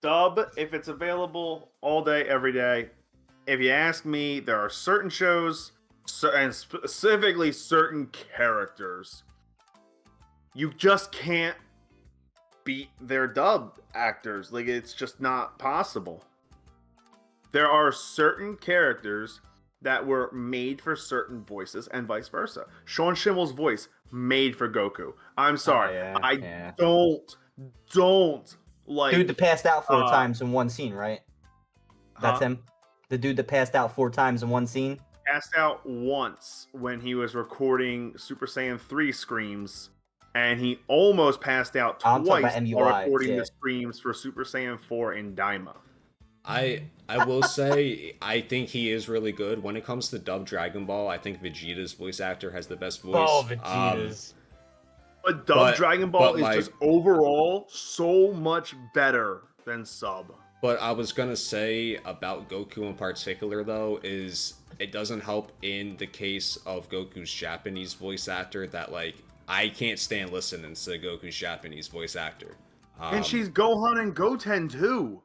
Dub, if it's available all day, every day. If you ask me, there are certain shows, and specifically certain characters, you just can't beat their dub actors. Like, it's just not possible. There are certain characters that were made for certain voices and vice versa. Sean Schimmel's voice made for Goku. I'm sorry. Yeah. Don't like Dude that passed out 4 times in one scene, right? That's him? The dude that passed out 4 times in one scene? Passed out once when he was recording Super Saiyan 3 screams, and he almost passed out I'm talking twice about MUI, while recording yeah. the screams for Super Saiyan 4 in Daima. I will say I think he is really good when it comes to dub Dragon Ball. I think Vegeta's voice actor has the best voice. Oh, Vegeta's. But dub Dragon Ball is just overall so much better than sub. But I was gonna say about Goku in particular, though, is it doesn't help in the case of Goku's Japanese voice actor that, like, I can't stand listening to Goku's Japanese voice actor. And she's Gohan and Goten, too.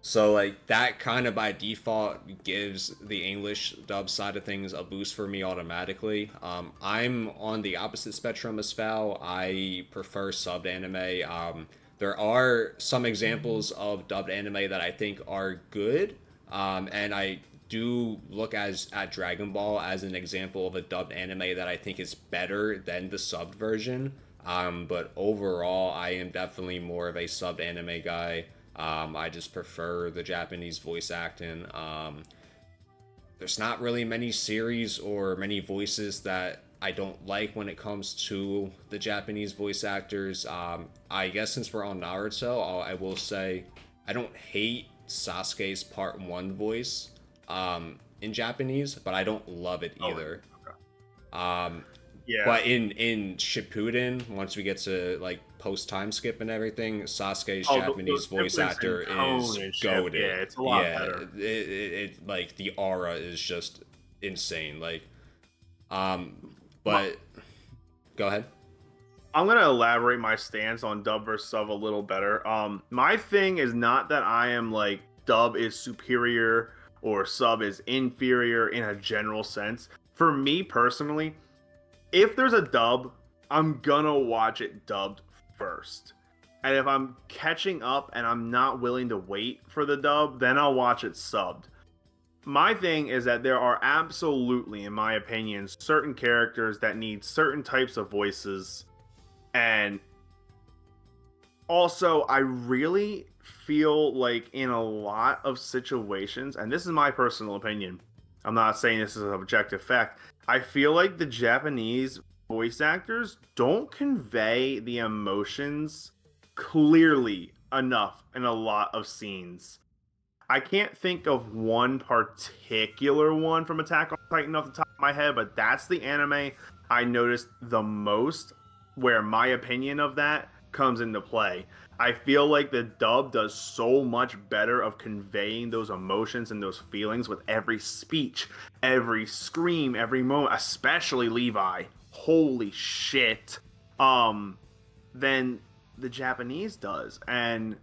So, like, that kind of by default gives the English dub side of things a boost for me automatically. I'm on the opposite spectrum as Fal. I prefer subbed anime. There are some examples of dubbed anime that I think are good, and I do look at Dragon Ball as an example of a dubbed anime that I think is better than the subbed version. But overall, I am definitely more of a subbed anime guy. I just prefer the Japanese voice acting. There's not really many series or many voices that I don't like when it comes to the Japanese voice actors. I guess since we're on Naruto, I will say I don't hate Sasuke's Part 1 voice in Japanese, but I don't love it either. Yeah. But in Shippuden, once we get to like post time skip and everything, Sasuke's Japanese voice actor is goated. Yeah, it's a lot better. It like the aura is just insane. Like, but go ahead. I'm gonna elaborate my stance on dub versus sub a little better. My thing is not that I am like dub is superior or sub is inferior in a general sense. For me personally, if there's a dub, I'm gonna watch it dubbed first. And if I'm catching up and I'm not willing to wait for the dub, then I'll watch it subbed. My thing is that there are absolutely, in my opinion, certain characters that need certain types of voices. And also, I really feel like in a lot of situations, and this is my personal opinion, I'm not saying this is an objective fact, I feel like the Japanese voice actors don't convey the emotions clearly enough in a lot of scenes. I can't think of one particular one from Attack on Titan off the top of my head, but that's the anime I noticed the most where my opinion of that comes into play. I feel like the dub does so much better of conveying those emotions and those feelings with every speech, every scream, every moment, especially Levi. Holy shit. Than the Japanese does. And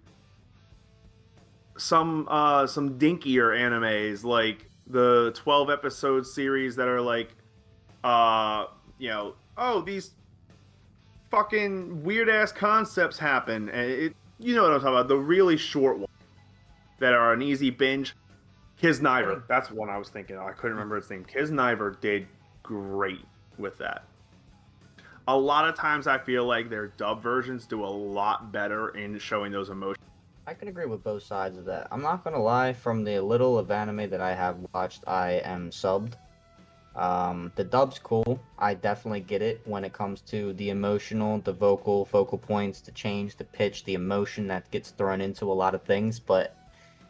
some dinkier animes like the 12 episode series that are like these fucking weird ass concepts happen, and you know what I'm talking about, the really short ones that are an easy binge. Kisniver, that's one I was thinking of. I couldn't remember its name. Kisniver did great with that. A lot of times I feel like their dub versions do a lot better in showing those emotions. I can agree with both sides of that. I'm not gonna lie, from the little of anime that I have watched, I am subbed. The dub's cool. I definitely get it when it comes to the emotional, the vocal, focal points, the change, the pitch, the emotion that gets thrown into a lot of things. But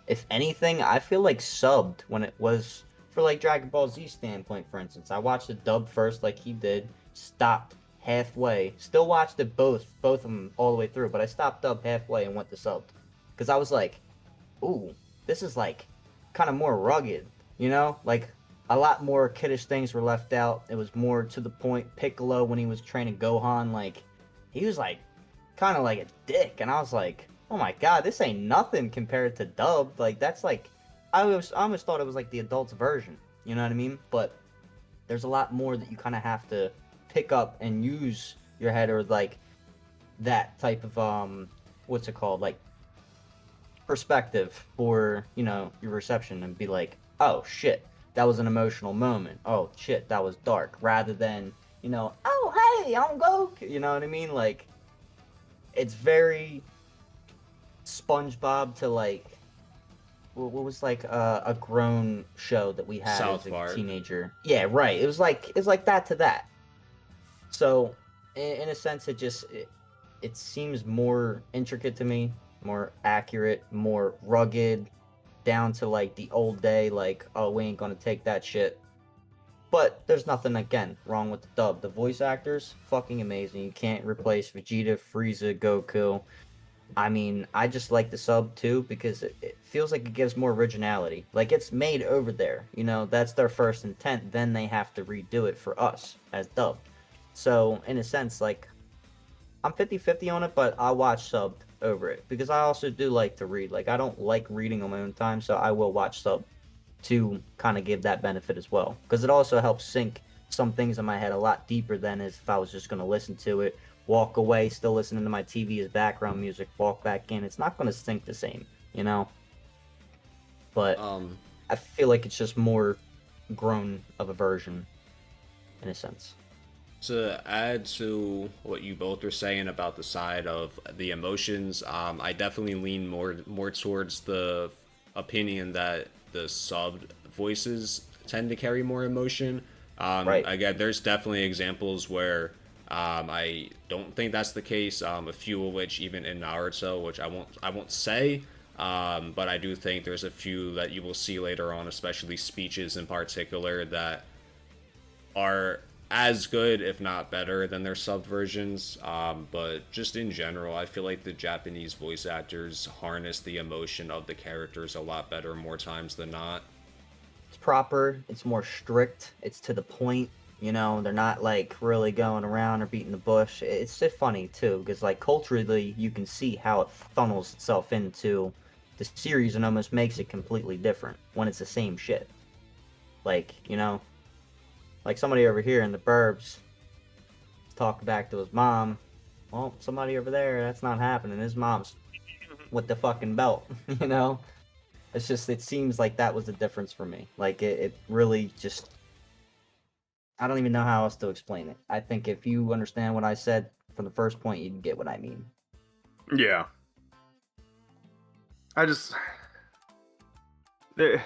if anything, I feel like subbed when it was for like Dragon Ball Z standpoint, for instance. I watched the dub first like he did, stopped halfway, still watched it both of them all the way through, but I stopped dub halfway and went to subbed. Because I was like, ooh, this is like kind of more rugged, you know? Like a lot more kiddish things were left out. It was more to the point. Piccolo, when he was training Gohan, like he was like kind of like a dick. And I was like, oh my god, this ain't nothing compared to dubbed. Like that's like, I almost thought it was like the adults version. You know what I mean? But there's a lot more that you kind of have to pick up and use your head, or like that type of what's it called, like perspective for, you know, your reception, and be like, oh shit, that was an emotional moment. Oh shit, that was dark. Rather than, you know, oh hey, I'm Goku. You know what I mean? Like it's very SpongeBob to like what was like a grown show that we had as South a Park. teenager. Yeah, right. It was like that to that. So in a sense, it seems more intricate to me, more accurate, more rugged, down to like the old day. Like, oh, we ain't gonna take that shit. But there's nothing again wrong with the dub. The voice actors, fucking amazing. You can't replace Vegeta, Frieza, Goku. I mean, I just like the sub too because it feels like it gives more originality. Like it's made over there, you know, that's their first intent. Then they have to redo it for us as dub. So, in a sense, like I'm 50-50 on it, but I watch subbed over it because I also do like to read. Like I don't like reading on my own time, so I will watch sub to kind of give that benefit as well because it also helps sink some things in my head a lot deeper than as if I was just going to listen to it, walk away, still listening to my TV as background music, walk back in. It's not going to sink the same, you know? But Um, I feel like it's just more grown of a version in a sense. to add to what you both are saying about the side of the emotions, I definitely lean more towards the opinion that the subbed voices tend to carry more emotion. Right. Again, there's definitely examples where I don't think that's the case. A few of which, even in Naruto, which I won't say, but I do think there's a few that you will see later on, especially speeches in particular, that are as good, if not better, than their sub versions. But just in general, I feel like the Japanese voice actors harness the emotion of the characters a lot better more times than not. It's proper, it's more strict, it's to the point. You know, they're not like really going around or beating the bush. It's just funny too, because like culturally, you can see how it funnels itself into the series and almost makes it completely different when it's the same shit. Like, you know, like somebody over here in the burbs talking back to his mom. Well, somebody over there, that's not happening. His mom's with the fucking belt, you know? It's just, it seems like that was the difference for me. Like, it really just, I don't even know how else to explain it. I think if you understand what I said from the first point, you'd get what I mean. Yeah. I just eh,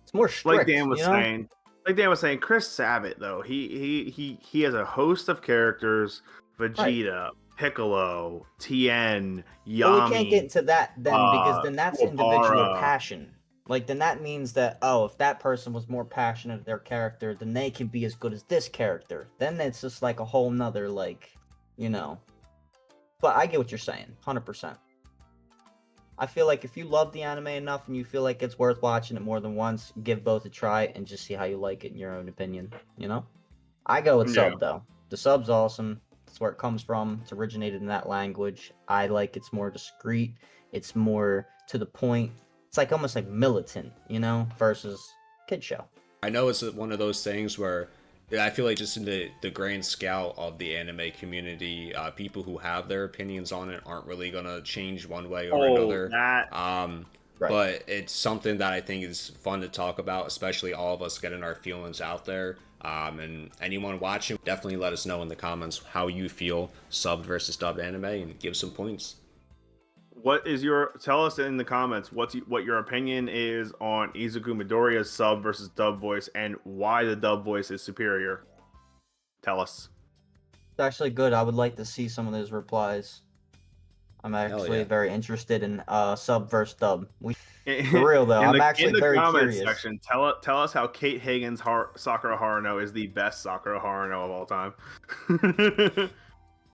It's more like strict, Dan you was know? saying. Like Dan was saying, Chris Sabat though, he has a host of characters: Right. Vegeta, Piccolo, Tien, But we can't get Yami, into that then because then that's individual Kuwabara. passion. Like then that means that, oh, if that person was more passionate of their character, then they can be as good as this character. Then it's just like a whole nother like, you know. But I get what you're saying, 100%. I feel like if you love the anime enough and you feel like it's worth watching it more than once, give both a try and just see how you like it in your own opinion, you know? I go with Yeah. sub though. The sub's awesome. That's where it comes from. It's originated in that language. I like it's more discreet. It's more to the point. It's like almost like militant, you know, versus kid show. I know it's one of those things where I feel like just in the grand scale of the anime community, people who have their opinions on it aren't really gonna change one way or Oh, another. that. Right. But it's something that I think is fun to talk about, especially all of us getting our feelings out there. And anyone watching, definitely let us know in the comments how you feel subbed versus dubbed anime and give some points. What is your? Tell us in the comments what your opinion is on Izuku Midoriya's sub versus dub voice, and why the dub voice is superior. Tell us. It's actually good. I would like to see some of those replies. I'm Hell actually yeah. very interested in sub versus dub. For In real though, I'm actually the very comments curious. section, tell us how Kate Hagen's Sakura Haruno is the best Sakura Haruno of all time.